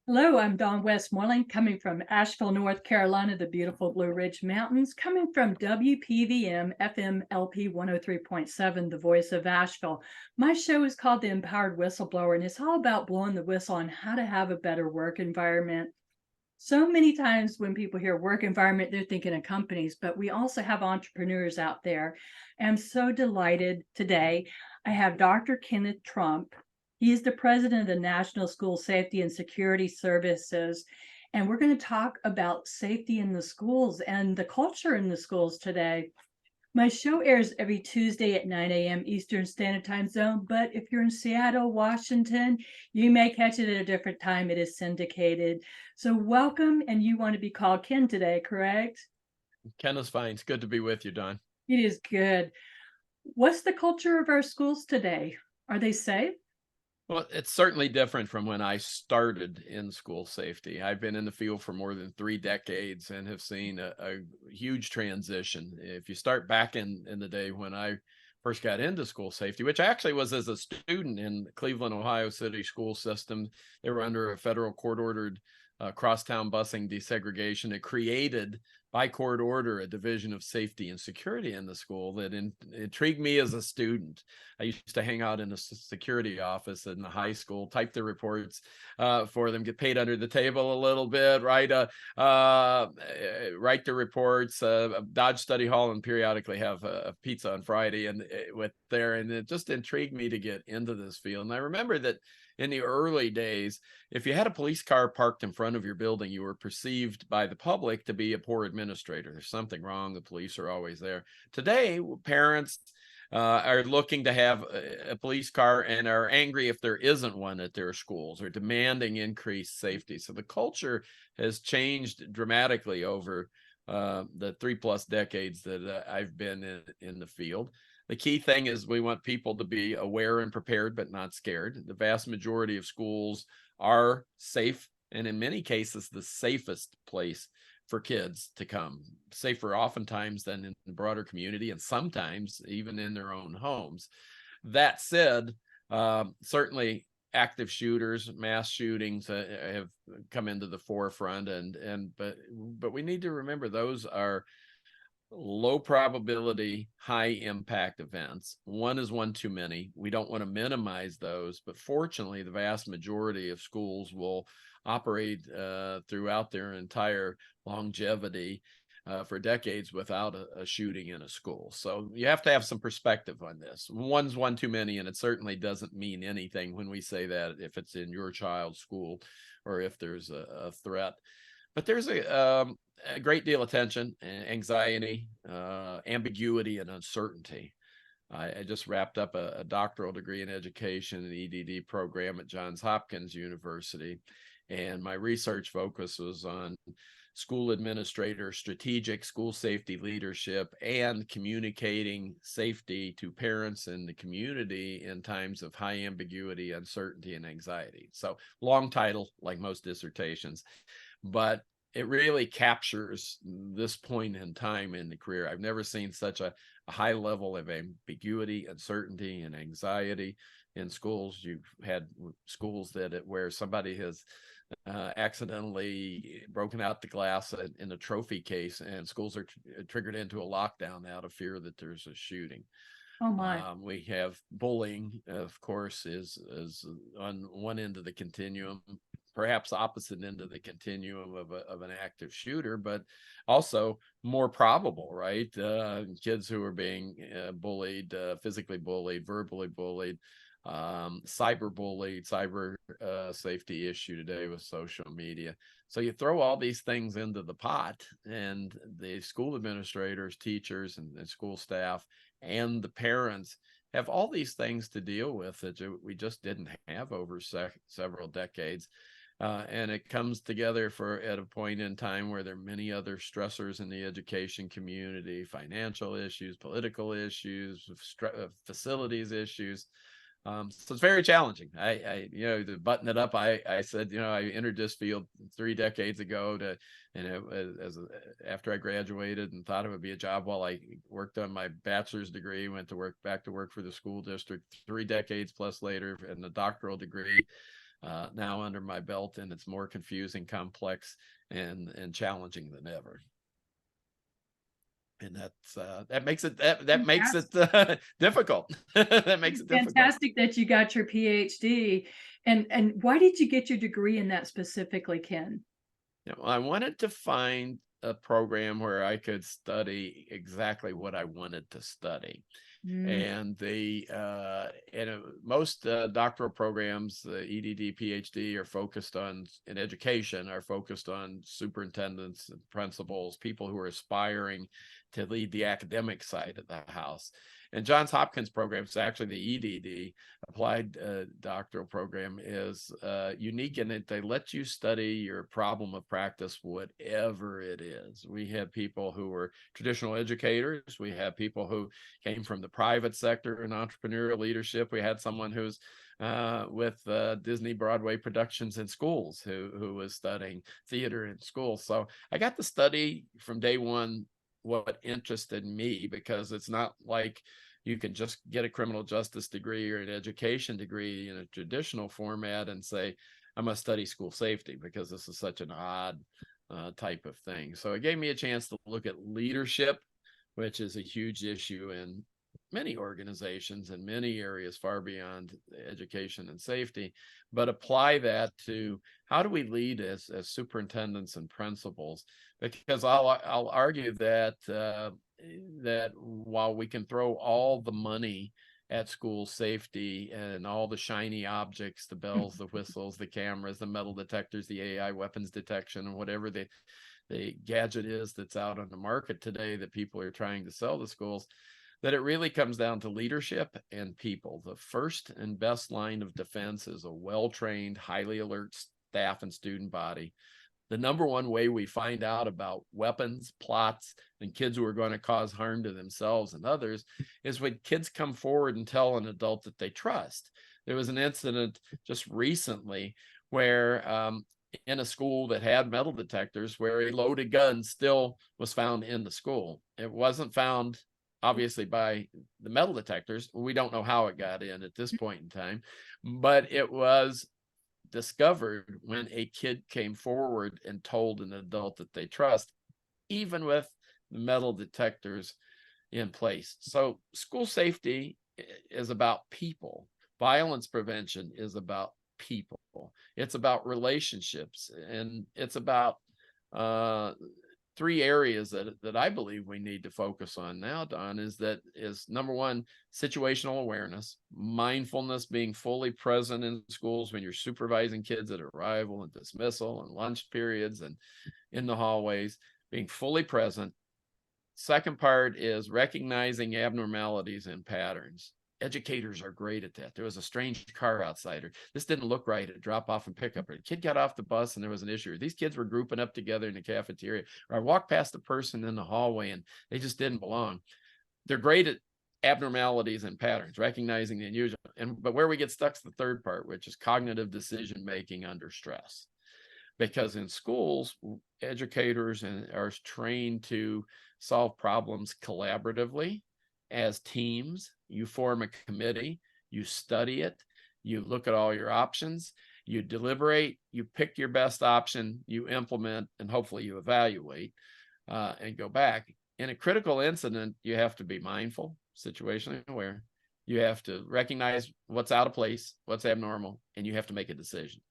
Hello, I'm Dawn Westmoreland, coming from Asheville, North Carolina, the beautiful Blue Ridge Mountains, coming from WPVM FM LP 103.7, the voice of Asheville. My show is called The Empowered Whistleblower, and it's all about blowing the whistle on how to have a better work environment. So many times when people hear work environment, they're thinking of companies, but we also have entrepreneurs out there. I'm so delighted today. I have Dr. Kenneth Trump. He is the president of the National School Safety and Security Services. And we're going to talk about safety in the schools and the culture in the schools today. My show airs every Tuesday at 9 a.m. Eastern Standard Time Zone, but if you're in Seattle, Washington, you may catch it at a different time. It is syndicated. So welcome, and you want to be called Ken today, correct? Ken is fine. It's good to be with you, Don. It is good. What's the culture of our schools today? Are they safe? Well, it's certainly different from when I started in school safety. I've been in the field for more than 3 decades and have seen a huge transition. If you start back in the day when I first got into school safety, which actually was as a student in Cleveland, Ohio City school system, they were under a federal court-ordered crosstown busing desegregation. It created by court order a division of safety and security in the school that intrigued me as a student. I used to hang out in the security office in the high school, type the reports for them, get paid under the table a little bit, write the reports, dodge study hall, and periodically have a pizza on Friday and with there. And it just intrigued me to get into this field. And I remember that in the early days, if you had a police car parked in front of your building, you were perceived by the public to be a poor administrator. There's something wrong. The police are always there. Today, parents are looking to have a police car and are angry if there isn't one at their schools, or demanding increased safety. So the culture has changed dramatically over the 3+ decades that I've been in the field. The key thing is we want people to be aware and prepared, but not scared. The vast majority of schools are safe, and in many cases, the safest place for kids to come, safer oftentimes than in the broader community, and sometimes even in their own homes. That said, certainly active shooters, mass shootings have come into the forefront, but we need to remember those are low probability, high impact events. One is one too many. We don't want to minimize those, but fortunately, the vast majority of schools will operate throughout their entire longevity for decades without a shooting in a school. So you have to have some perspective on this. One's one too many, and it certainly doesn't mean anything when we say that if it's in your child's school or if there's a threat. But there's a great deal of tension, anxiety, ambiguity, and uncertainty. I just wrapped up a doctoral degree in education and EDD program at Johns Hopkins University, and my research focus was on school administrator, strategic school safety leadership, and communicating safety to parents and the community in times of high ambiguity, uncertainty, and anxiety. So long title, like most dissertations, but it really captures this point in time in the career. I've never seen such a high level of ambiguity, uncertainty, and anxiety in schools. You've had schools where somebody has accidentally broken out the glass in a trophy case, and schools are triggered into a lockdown out of fear that there's a shooting. Oh my. We have bullying, of course, is on one end of the continuum, perhaps opposite end of the continuum of an active shooter, but also more probable, right? Kids who are being bullied, physically bullied, verbally bullied, cyber bullied, cyber safety issue today with social media. So you throw all these things into the pot, and the school administrators, teachers, and school staff, and the parents have all these things to deal with that we just didn't have over several decades. And it comes together at a point in time where there are many other stressors in the education community, financial issues, political issues, facilities issues. So it's very challenging. To button it up, I said, I entered this field 3 decades ago after I graduated, and thought it would be a job while I worked on my bachelor's degree, back to work for the school district 3 decades plus later, and the doctoral degree. now under my belt, and it's more confusing, complex, and challenging than ever. And that makes it difficult. That makes it difficult. Fantastic that you got your PhD. And why did you get your degree in that specifically, Ken? I wanted to find a program where I could study exactly what I wanted to study. And most doctoral programs, the EDD, PhD, are focused on, in education, are focused on superintendents and principals, people who are aspiring to lead the academic side of the house. And Johns Hopkins program, is actually the EDD, applied doctoral program, is unique in that they let you study your problem of practice, whatever it is. We have people who were traditional educators. We have people who came from the private sector in entrepreneurial leadership. We had someone who's with Disney Broadway productions in schools who was studying theater in schools. So I got to study from day one what interested me, because it's not like you can just get a criminal justice degree or an education degree in a traditional format and say, I'm going to study school safety, because this is such an odd type of thing. So it gave me a chance to look at leadership, which is a huge issue in many organizations and many areas far beyond education and safety, but apply that to how do we lead as superintendents and principals? Because I'll argue that that while we can throw all the money at school safety and all the shiny objects, the bells, the whistles, the cameras, the metal detectors, the AI weapons detection, and whatever the gadget is that's out on the market today that people are trying to sell to schools, that it really comes down to leadership and people. The first and best line of defense is a well-trained, highly alert staff and student body. The number one way we find out about weapons, plots, and kids who are going to cause harm to themselves and others is when kids come forward and tell an adult that they trust. There was an incident just recently where in a school that had metal detectors, where a loaded gun still was found in the school. It wasn't found, obviously, by the metal detectors. We don't know how it got in at this point in time, but it was discovered when a kid came forward and told an adult that they trust, even with the metal detectors in place. So school safety is about people. Violence prevention is about people. It's about relationships, and it's about three areas that I believe we need to focus on now, Don, is number one, situational awareness, mindfulness, being fully present in schools when you're supervising kids at arrival and dismissal and lunch periods and in the hallways, being fully present. Second part is recognizing abnormalities and patterns. Educators are great at that. There was a strange car outside, or this didn't look right at drop off and pick up, or a kid got off the bus and there was an issue, or these kids were grouping up together in the cafeteria, or I walked past a person in the hallway and they just didn't belong. They're great at abnormalities and patterns, recognizing the unusual. But where we get stuck is the third part, which is cognitive decision making under stress. Because in schools, educators are trained to solve problems collaboratively as teams. You form a committee, you study it, you look at all your options, you deliberate, you pick your best option, you implement, and hopefully you evaluate and go back. In a critical incident, you have to be mindful, situationally aware. You have to recognize what's out of place, what's abnormal, and you have to make a decision.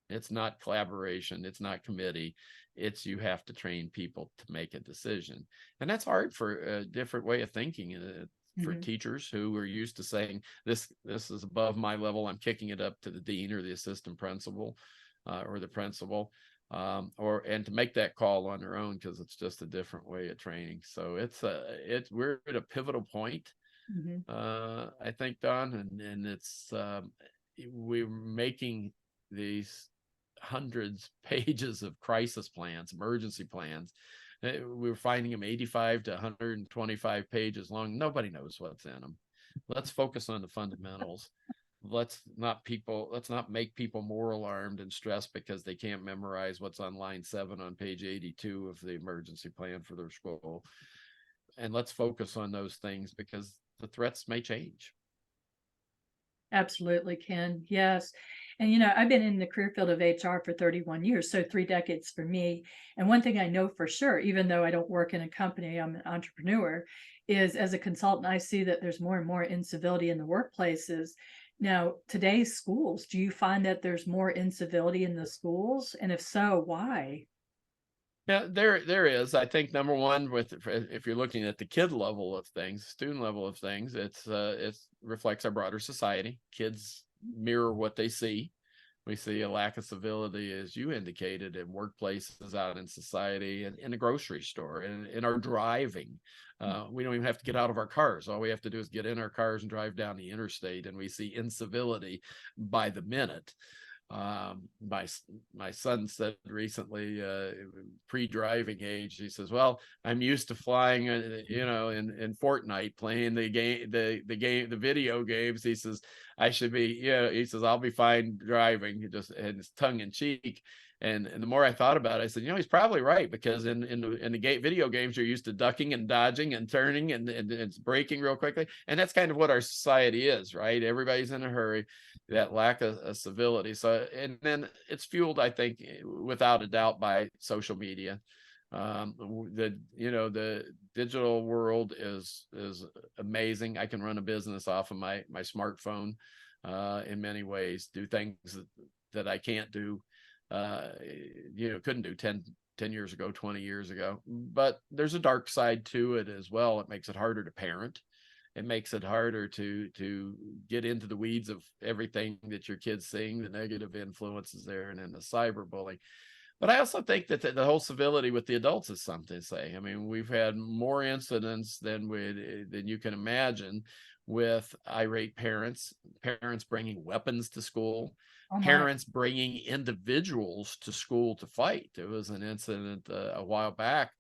It's not collaboration. It's not committee. It's you have to train people to make a decision. And that's hard for a different way of thinking for teachers who are used to saying, this is above my level. I'm kicking it up to the dean or the assistant principal or the principal, and to make that call on their own, because it's just a different way of training. So we're at a pivotal point, I think, Don, and it's we're making these hundreds pages of crisis plans, emergency plans. We're finding them 85 to 125 pages long. Nobody knows what's in them. Let's focus on the fundamentals. Let's not make people more alarmed and stressed because they can't memorize what's on line 7 on page 82 of the emergency plan for their school. And let's focus on those things, because the threats may change. Absolutely, Ken. Yes. And, I've been in the career field of HR for 31 years, so 3 decades for me. And one thing I know for sure, even though I don't work in a company, I'm an entrepreneur, is as a consultant, I see that there's more and more incivility in the workplaces. Now, today's schools, do you find that there's more incivility in the schools? And if so, why? Yeah, there is. I think number one, with if you're looking at the kid level of things, student level of things, it reflects our broader society. Kids mirror what they see. We see a lack of civility, as you indicated, in workplaces, out in society, and in the grocery store, and in our driving. We don't even have to get out of our cars. All we have to do is get in our cars and drive down the interstate, and we see incivility by the minute. My son said recently, pre-driving age, he says, well, I'm used to flying, in Fortnite, playing the video games. He says I should be, he says I'll be fine driving. And it's tongue in cheek. And the more I thought about it, I said, he's probably right, because in the video games, you're used to ducking and dodging and turning and it's braking real quickly. And that's kind of what our society is, right? Everybody's in a hurry, that lack of civility. So, and then it's fueled, I think, without a doubt, by social media. The digital world is amazing. I can run a business off of my smartphone in many ways, do things that I can't do, couldn't do 10 years ago, 20 years ago. But there's a dark side to it as well. It makes it harder to parent. It makes it harder to get into the weeds of everything that your kid's seeing, the negative influences there, and then the cyberbullying. But I also think that the whole civility with the adults is something to say. I mean, we've had more incidents than you can imagine, with irate parents bringing weapons to school, Oh my. parents bringing individuals to school to fight. There was an incident a while back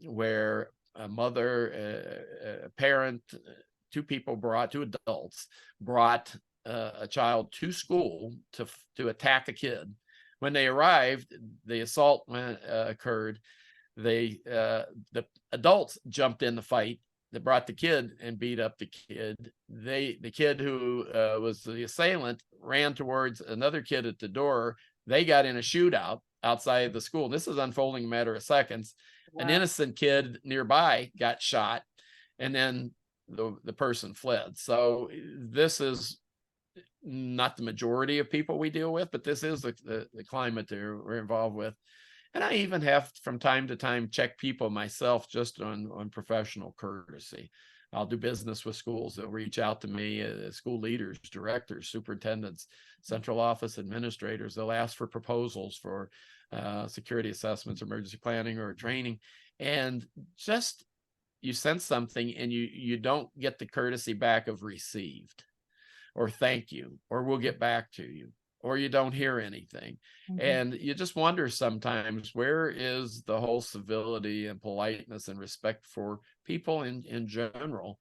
where a mother, a parent, two adults brought a child to school to attack a kid. When they arrived, the assault occurred. The adults jumped in the fight that brought the kid and beat up the kid. The kid who was the assailant ran towards another kid at the door. They got in a shootout outside the school. This is unfolding a matter of seconds. Wow. An innocent kid nearby got shot, and then the person fled. So this is not the majority of people we deal with, but this is the climate that we're involved with. And I even have from time to time check people myself, just on professional courtesy. I'll do business with schools. They'll reach out to me, school leaders, directors, superintendents, central office administrators. They'll ask for proposals for security assessments, emergency planning, or training. And just you sense something and you don't get the courtesy back of received, or thank you, or we'll get back to you, or you don't hear anything. Mm-hmm. And you just wonder sometimes, where is the whole civility and politeness and respect for people in general?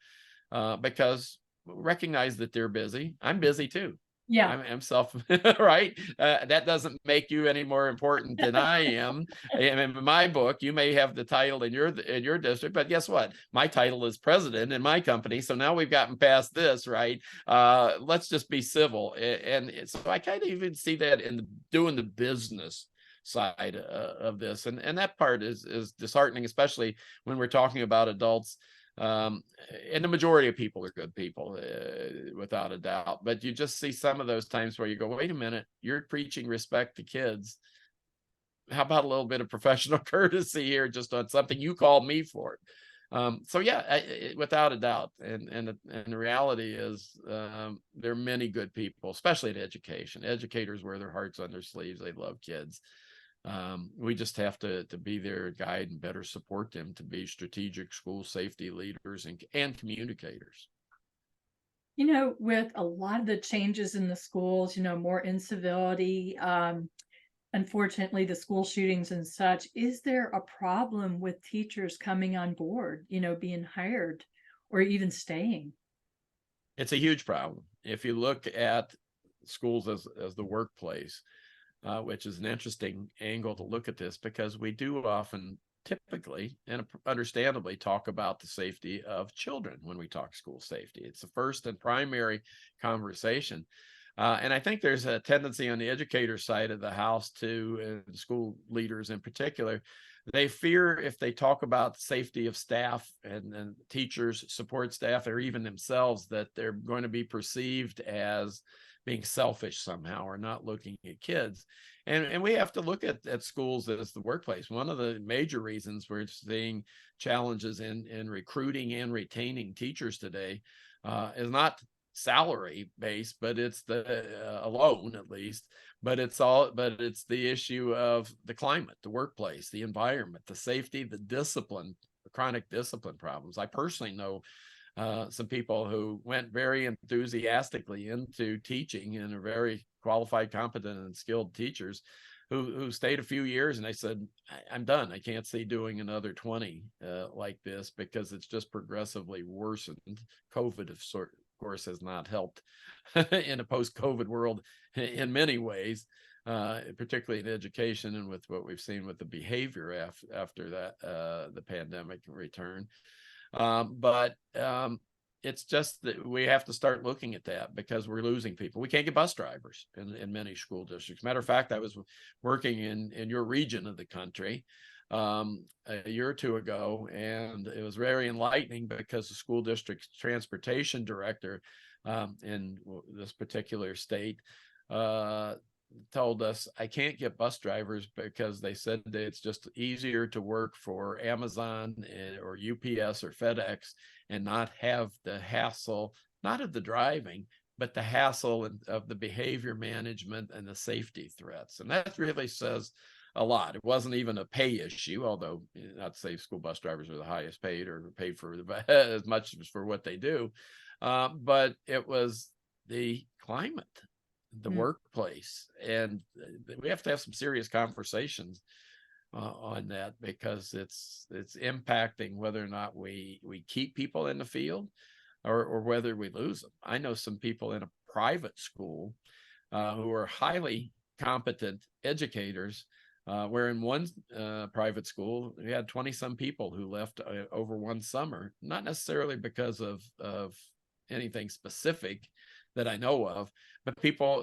Because recognize that they're busy. I'm busy too. Yeah. I'm self, right? That doesn't make you any more important than I am. In my book, you may have the title in your district, but guess what? My title is president in my company. So now we've gotten past this, right? Let's just be civil. And so I kind of even see that in doing the business side of this. And that part is disheartening, especially when we're talking about adults. And the majority of people are good people, without a doubt. But you just see some of those times where you go, wait a minute, you're preaching respect to kids. How about a little bit of professional courtesy here, just on something you called me for? So yeah, without a doubt. And the reality is, there are many good people, especially in education. Educators wear their hearts on their sleeves. They love kids. We just have to be their guide and better support them to be strategic school safety leaders and communicators. With a lot of the changes in the schools, more incivility, unfortunately, the school shootings and such, is there a problem with teachers coming on board, being hired or even staying? It's a huge problem. If you look at schools as the workplace, which is an interesting angle to look at this, because we do often, typically and understandably, talk about the safety of children when we talk school safety. It's the first and primary conversation. And I think there's a tendency on the educator side of the house to, and school leaders in particular, they fear if they talk about safety of staff and teachers, support staff, or even themselves, that they're going to be perceived as being selfish somehow or not looking at kids. And we have to look at schools as the workplace. One of the major reasons we're seeing challenges in recruiting and retaining teachers today is not salary based, but it's the alone at least, but it's the issue of the climate, the workplace, the environment, the safety, the discipline, the chronic discipline problems. I personally know some people who went very enthusiastically into teaching and are very qualified, competent, and skilled teachers who stayed a few years, and they said, I'm done. I can't see doing another 20 like this, because it's just progressively worsened. COVID of course has not helped in a post-COVID world in many ways, particularly in education and with what we've seen with the behavior after that the pandemic return. But it's just that we have to start looking at that, because we're losing people. We can't get bus drivers in many school districts. Matter of fact, I was working in your region of the country a year or two ago, and it was very enlightening, because the school district's transportation director in this particular state told us, I can't get bus drivers because they said that it's just easier to work for Amazon or UPS or FedEx and not have the hassle, not of the driving, but the hassle of the behavior management and the safety threats. And that really says a lot. It wasn't even a pay issue, although not to say school bus drivers are the highest paid or paid for as much as for what they do, but it was the climate, the workplace, and we have to have some serious conversations on that, because it's impacting whether or not we keep people in the field or whether we lose them. I know some people in a private school who are highly competent educators, where in one private school we had 20 some people who left over one summer, not necessarily because of anything specific that I know of, but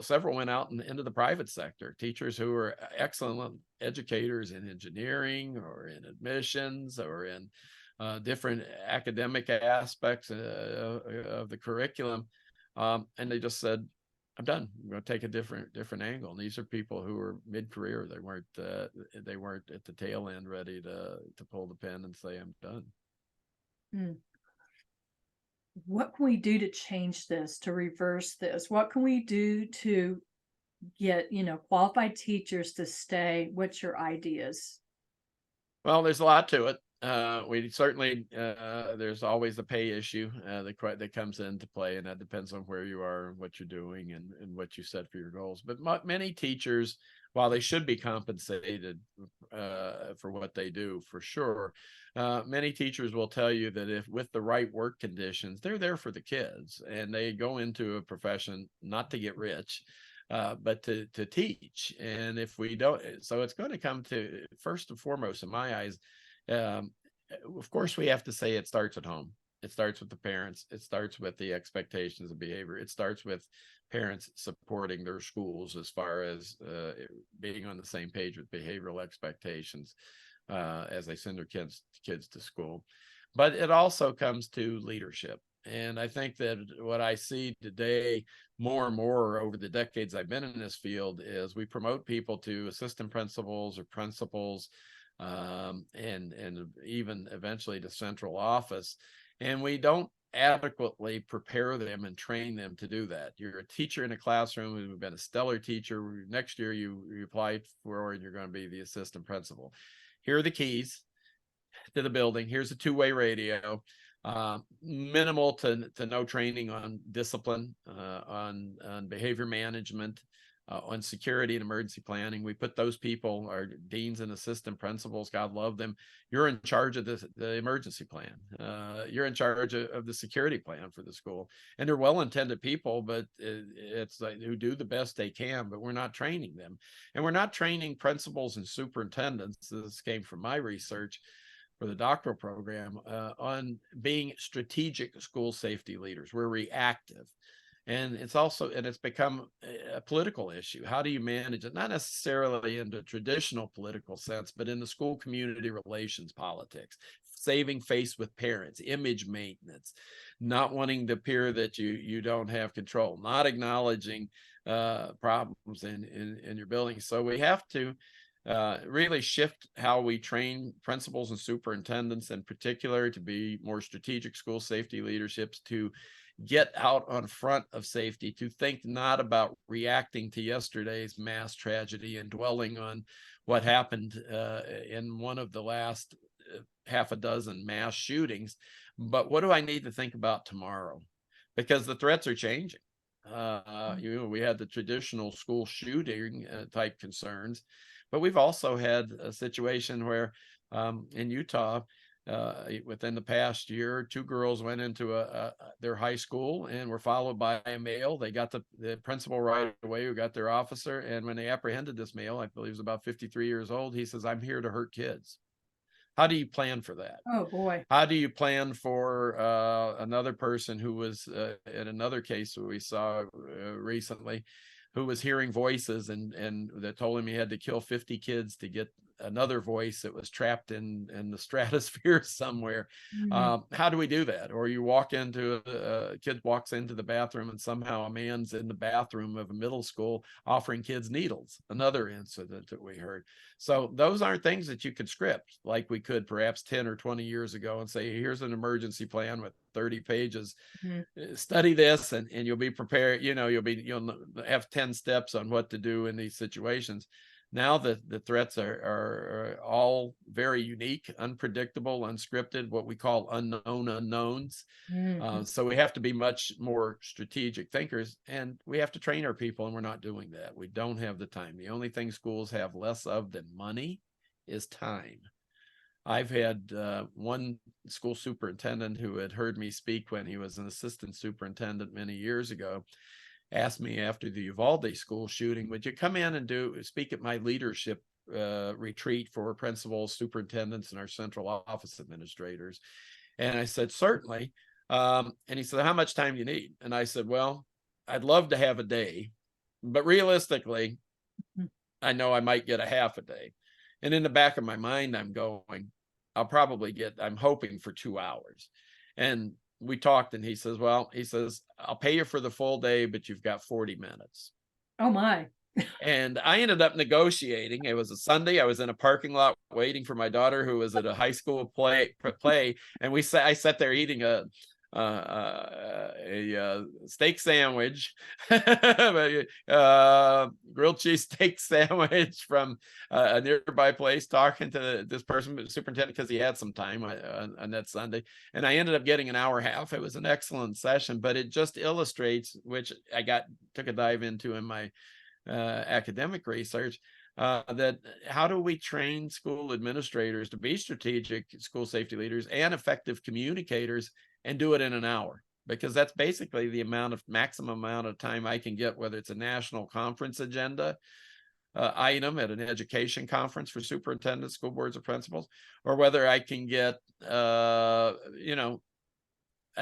several went out into the private sector, teachers who were excellent educators in engineering or in admissions or in different academic aspects of the curriculum. And they just said, I'm done. I'm going to take a different angle. And these are people who were mid-career. They weren't at the tail end ready to pull the pen and say, I'm done. What can we do to change this, to reverse this? What can we do to get, qualified teachers to stay? What's your ideas? Well, there's a lot to it. We certainly, there's always the pay issue that comes into play, and that depends on where you are and what you're doing and what you set for your goals. But many teachers, while they should be compensated for what they do, for sure, many teachers will tell you that if with the right work conditions, they're there for the kids, and they go into a profession not to get rich, but to teach. And if we don't, so it's going to come to, first and foremost, in my eyes, of course, we have to say it starts at home. It starts with the parents. It starts with the expectations of behavior. It starts with parents supporting their schools as far as being on the same page with behavioral expectations as they send their kids to school. But it also comes to leadership. And I think that what I see today more and more over the decades I've been in this field is we promote people to assistant principals or principals, and even eventually to central office, and we don't adequately prepare them and train them to do that. You're a teacher in a classroom who's been a stellar teacher. Next year you apply for, and you're going to be the assistant principal. Here are the keys to the building. Here's a two-way radio. Minimal to no training on discipline, on behavior management, on security and emergency planning. We put those people, our deans and assistant principals, God love them. You're in charge of the emergency plan. You're in charge of the security plan for the school. And they're well-intended people, but it's like, who do the best they can, but we're not training them. And we're not training principals and superintendents. This came from my research for the doctoral program, on being strategic school safety leaders. We're reactive. And it's become a political issue. How do you manage it? Not necessarily in the traditional political sense, but in the school community relations politics, saving face with parents, image maintenance, not wanting to appear that you don't have control, not acknowledging problems in your building. So we have to really shift how we train principals and superintendents in particular to be more strategic school safety leaderships, to get out on front of safety, to think not about reacting to yesterday's mass tragedy and dwelling on what happened in one of the last half a dozen mass shootings, but what do I need to think about tomorrow? Because the threats are changing. We had the traditional school shooting type concerns, but we've also had a situation where in Utah, within the past year, 2 girls went into their high school and were followed by a male. They got the principal right away, who got their officer. And when they apprehended this male, I believe he was about 53 years old, he says, "I'm here to hurt kids." How do you plan for that? Oh boy. How do you plan for another person who was in another case that we saw recently, who was hearing voices and that told him he had to kill 50 kids to get another voice that was trapped in the stratosphere somewhere? Mm. How do we do that? Or you walk into a kid walks into the bathroom and somehow a man's in the bathroom of a middle school offering kids needles. Another incident that we heard. So those aren't things that you could script like we could perhaps 10 or 20 years ago and say, here's an emergency plan with 30 pages. Mm. Study this and you'll be prepared. You'll have 10 steps on what to do in these situations. Now the threats are all very unique, unpredictable, unscripted, what we call unknown unknowns. Mm. So we have to be much more strategic thinkers, and we have to train our people, and we're not doing that. We don't have the time. The only thing schools have less of than money is time. I've had one school superintendent who had heard me speak when he was an assistant superintendent many years ago, asked me after the Uvalde school shooting, would you come in and speak at my leadership retreat for principals, superintendents, and our central office administrators? And I said, certainly. And he said, how much time do you need? And I said, well, I'd love to have a day, but realistically, I know I might get a half a day. And in the back of my mind, I'm going, I'm hoping for 2 hours. And we talked and he says, I'll pay you for the full day, but you've got 40 minutes. Oh my. And I ended up negotiating. It was a Sunday. I was in a parking lot waiting for my daughter, who was at a high school play, and I sat there eating a steak sandwich, grilled cheese steak sandwich from a nearby place, talking to this person, superintendent, because he had some time on that Sunday. And I ended up getting an hour and a half. It was an excellent session, but it just illustrates, which I took a dive into in my academic research, that how do we train school administrators to be strategic school safety leaders and effective communicators and do it in an hour? Because that's basically the maximum amount of time I can get, whether it's a national conference agenda item at an education conference for superintendents, school boards, or principals, or whether I can get an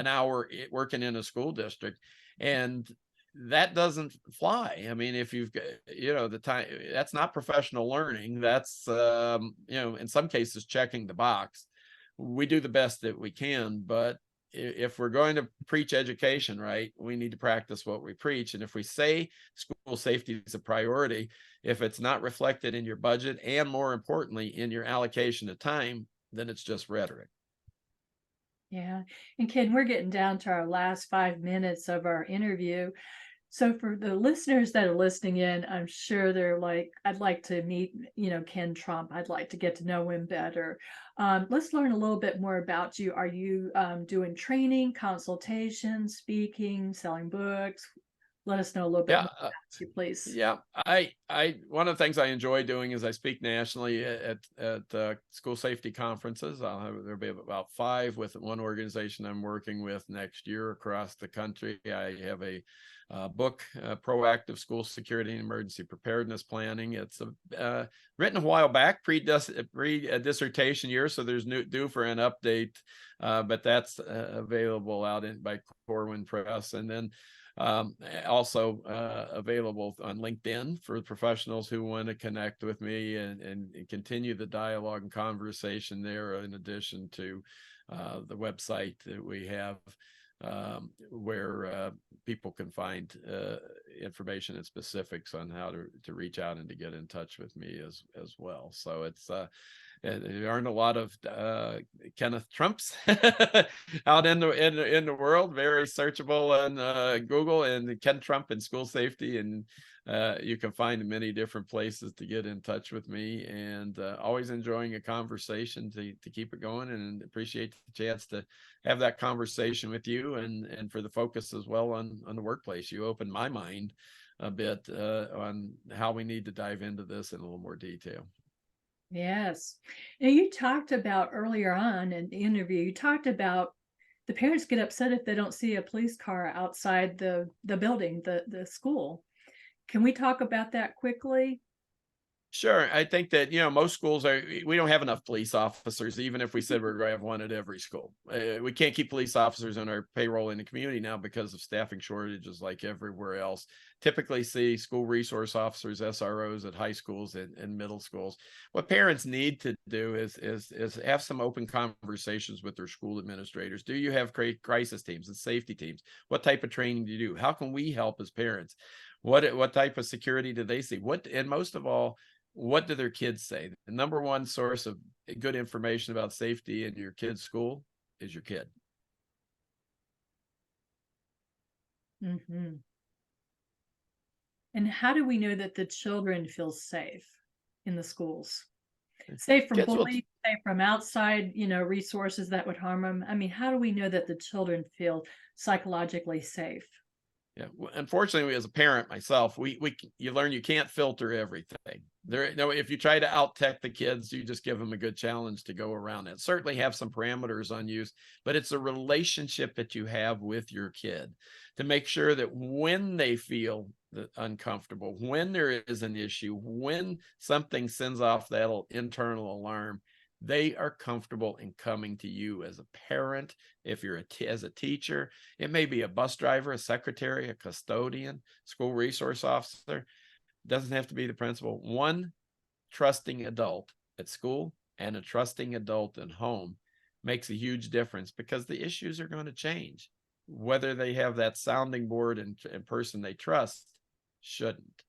hour working in a school district. And that doesn't fly. I mean, if you've got, the time, that's not professional learning. That's, in some cases, checking the box. We do the best that we can, but if we're going to preach education, right, we need to practice what we preach. And if we say school safety is a priority, if it's not reflected in your budget and, more importantly, in your allocation of time, then it's just rhetoric. Yeah. And Ken, we're getting down to our last 5 minutes of our interview. So for the listeners that are listening in, I'm sure they're like, I'd like to meet, Ken Trump. I'd like to get to know him better. Let's learn a little bit more about you. Are you doing training, consultation, speaking, selling books? Let us know a little bit more about you, please. Yeah, I one of the things I enjoy doing is I speak nationally at school safety conferences. There'll be about 5 with one organization I'm working with next year across the country. I have a book, Proactive School Security and Emergency Preparedness Planning. It's written a while back, pre-dissertation year, so there's due for an update, but that's available out by Corwin Press. And then Also available on LinkedIn for professionals who want to connect with me and continue the dialogue and conversation there, in addition to the website that we have, where people can find information and specifics on how to reach out and to get in touch with me as well. So it's there aren't a lot of Kenneth Trumps out in the world. Very searchable on Google, and Ken Trump in school safety, and you can find many different places to get in touch with me. And always enjoying a conversation to keep it going, and appreciate the chance to have that conversation with you, and for the focus as well on the workplace. You opened my mind a bit on how we need to dive into this in a little more detail. Yes. Now, you talked about earlier on in the interview, you talked about the parents get upset if they don't see a police car outside the building, the school. Can we talk about that quickly? Sure. I think that, most schools we don't have enough police officers, even if we said we're going to have one at every school. We can't keep police officers on our payroll in the community now because of staffing shortages like everywhere else. Typically see school resource officers, SROs at high schools and middle schools. What parents need to do is have some open conversations with their school administrators. Do you have crisis teams and safety teams? What type of training do you do? How can we help as parents? What type of security do they see? And most of all, what do their kids say? The number one source of good information about safety in your kid's school is your kid. Mm-hmm. And how do we know that the children feel safe in the schools? Safe from Kids will bullying, safe from outside, resources that would harm them. I mean, how do we know that the children feel psychologically safe? Yeah, unfortunately, as a parent myself, you learn you can't filter everything. If you try to out tech the kids, you just give them a good challenge to go around it. Certainly have some parameters on use, but it's a relationship that you have with your kid to make sure that when they feel uncomfortable, when there is an issue, when something sends off that internal alarm, they are comfortable in coming to you as a parent. If you're as a teacher, it may be a bus driver, a secretary, a custodian, school resource officer. It doesn't have to be the principal. One trusting adult at school and a trusting adult at home makes a huge difference, because the issues are going to change. Whether they have that sounding board and person they trust shouldn't.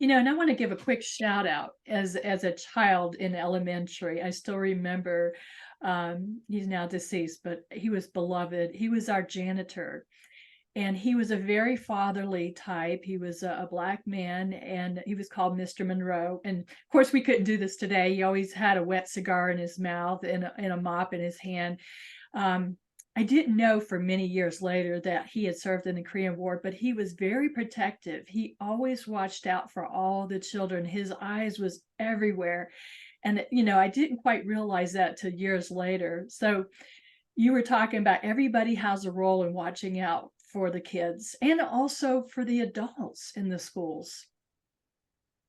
And I want to give a quick shout out as a child in elementary. I still remember, he's now deceased, but he was beloved. He was our janitor, and he was a very fatherly type. He was a black man, and he was called Mr. Monroe. And of course, we couldn't do this today. He always had a wet cigar in his mouth and a mop in his hand. I didn't know for many years later that he had served in the Korean War, but he was very protective. He always watched out for all the children. His eyes was everywhere. And, I didn't quite realize that till years later. So you were talking about everybody has a role in watching out for the kids and also for the adults in the schools.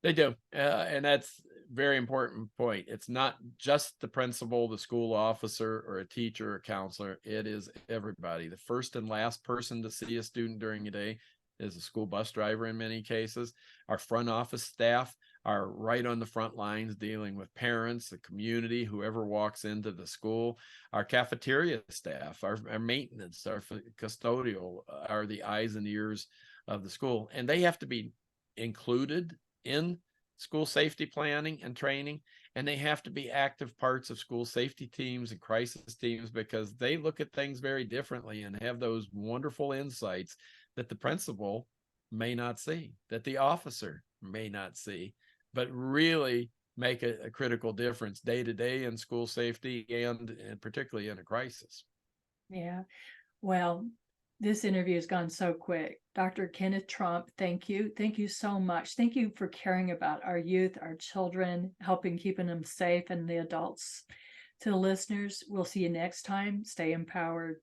They do. And that's a very important point. It's not just the principal, the school officer, or a teacher or counselor. It is everybody. The first and last person to see a student during a day is a school bus driver in many cases. Our front office staff are right on the front lines dealing with parents, the community, whoever walks into the school. Our cafeteria staff, our maintenance, our custodial are the eyes and ears of the school. And they have to be included in school safety planning and training, and they have to be active parts of school safety teams and crisis teams, because they look at things very differently and have those wonderful insights that the principal may not see, that the officer may not see, but really make a critical difference day to day in school safety and particularly in a crisis. Yeah. Well, this interview has gone so quick. Dr. Kenneth Trump, thank you. Thank you so much. Thank you for caring about our youth, our children, helping keeping them safe, and the adults. To the listeners, we'll see you next time. Stay empowered.